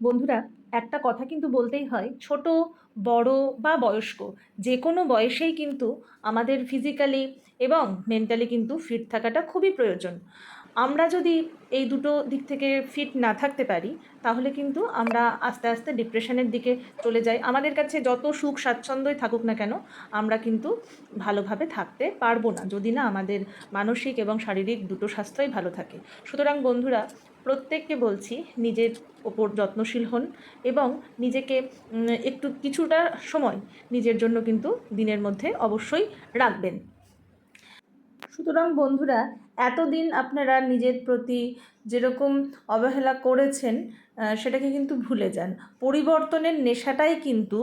বন্ধুরা, একটা কথা কিন্তু বলতেই হয়, ছোট, বড় বা বয়স্ক যে কোনো বয়সেই কিন্তু আমাদের ফিজিক্যালি এবং মেন্টালি কিন্তু ফিট থাকাটা খুবই প্রয়োজন। আমরা যদি এই দুটো দিক থেকে ফিট না থাকতে পারি, তাহলে কিন্তু আমরা আস্তে আস্তে ডিপ্রেশনের দিকে চলে যাই। আমাদের কাছে যত সুখ স্বাচ্ছন্দ্যই থাকুক না কেন, আমরা কিন্তু ভালোভাবে থাকতে পারবো না যদি না আমাদের মানসিক এবং শারীরিক দুটো স্বাস্থ্যই ভালো থাকে। সুতরাং বন্ধুরা, প্রত্যেককে বলছি, নিজের ওপর যত্নশীল হন এবং নিজেকে একটু কিছুটা সময় নিজের জন্য কিন্তু দিনের মধ্যে অবশ্যই রাখবেন। সুতরাং বন্ধুরা, এতদিন আপনারা নিজের প্রতি যেরকম অবহেলা করেছেন, সেটাকে কিন্তু ভুলে যান। পরিবর্তনের নেশাটাই কিন্তু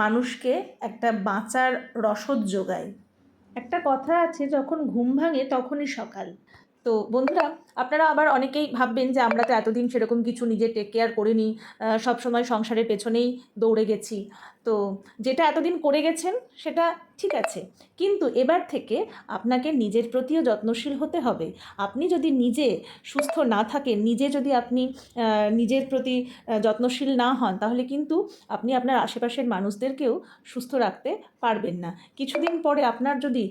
মানুষকে একটা বাঁচার রসদ যোগায়। একটা কথা আছে, যখন ঘুম ভাঙে তখনই সকাল। তো বন্ধুরা, আপনারা আবার অনেকেই ভাববেন যে আমরা তো এতদিন সেরকম কিছু নিজে টেক কেয়ার করিনি, সবসময় সংসারের পেছনেই দৌড়ে গেছি। তো যেটা এতদিন করে গেছেন সেটা ঠিক আছে, কিন্তু এবার থেকে আপনাকে নিজের প্রতিও যত্নশীল হতে হবে। আপনি যদি নিজে সুস্থ না থাকেন, যদি আপনি নিজের প্রতি যত্নশীল না হন, তাহলে কিন্তু আপনি আপনার আশেপাশের মানুষদেরকেও সুস্থ রাখতে পারবেন না। কিছুদিন পরে আপনার যদি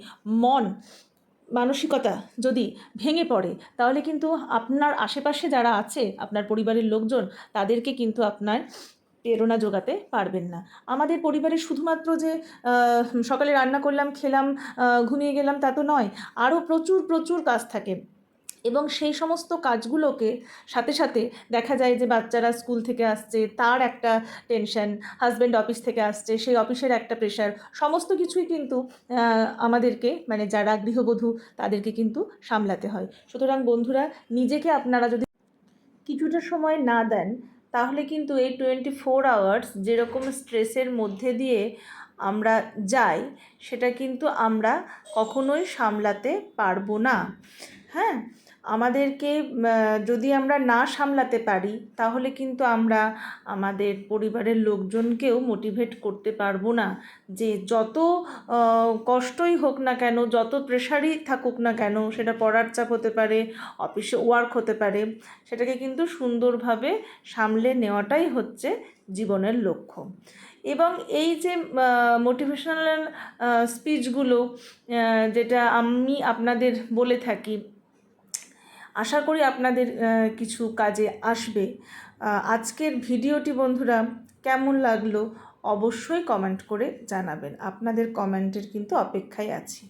মানসিকতা যদি ভেঙে পড়ে, তাহলে কিন্তু আপনার আশেপাশে যারা আছে, আপনার পরিবারের লোকজন, তাদেরকে কিন্তু আপনার প্রেরণা যোগাতে পারবেন না। আমাদের পরিবারে শুধুমাত্র যে সকালে রান্না করলাম, খেলাম, ঘুমিয়ে গেলাম, তা তো নয়। আরও প্রচুর প্রচুর কাজ থাকে এবং সেই সমস্ত কাজগুলোকে সাথে সাথে দেখা যায় যে বাচ্চারা স্কুল থেকে আসছে, তার একটা টেনশন, হাজব্যান্ড অফিস থেকে আসছে, সেই অফিসের একটা প্রেশার, সমস্ত কিছুই কিন্তু আমাদেরকে, মানে যারা গৃহবধূ, তাদেরকে কিন্তু সামলাতে হয়। সুতরাং বন্ধুরা, নিজেকে আপনারা যদি কিছুটা সময় না দেন, তাহলে কিন্তু এই 24 আওয়ার্স যেরকম স্ট্রেসের মধ্যে দিয়ে আমরা যাই, সেটা কিন্তু আমরা কখনোই সামলাতে পারবো না। হ্যাঁ, আমাদেরকে যদি আমরা না সামলাতে পারি, তাহলে কিন্তু আমরা আমাদের পরিবারের লোকজনকেও মোটিভেট করতে পারবো না যে যত কষ্টই হোক না কেন, যত প্রেশারই থাকুক না কেন, সেটা পড়ার চাপ হতে পারে, অফিসে ওয়ার্ক হতে পারে, সেটাকে কিন্তু সুন্দরভাবে সামলে নেওয়াটাই হচ্ছে জীবনের লক্ষ্য। এবং এই যে মোটিভেশনাল স্পিচগুলো যেটা আমি আপনাদের বলে থাকি, আশা করি আপনাদের কিছু কাজে আসবে। আজকের ভিডিওটি বন্ধুরা কেমন লাগলো অবশ্যই কমেন্ট করে জানাবেন। আপনাদের কমেন্টের কিন্তু অপেক্ষায় আছি।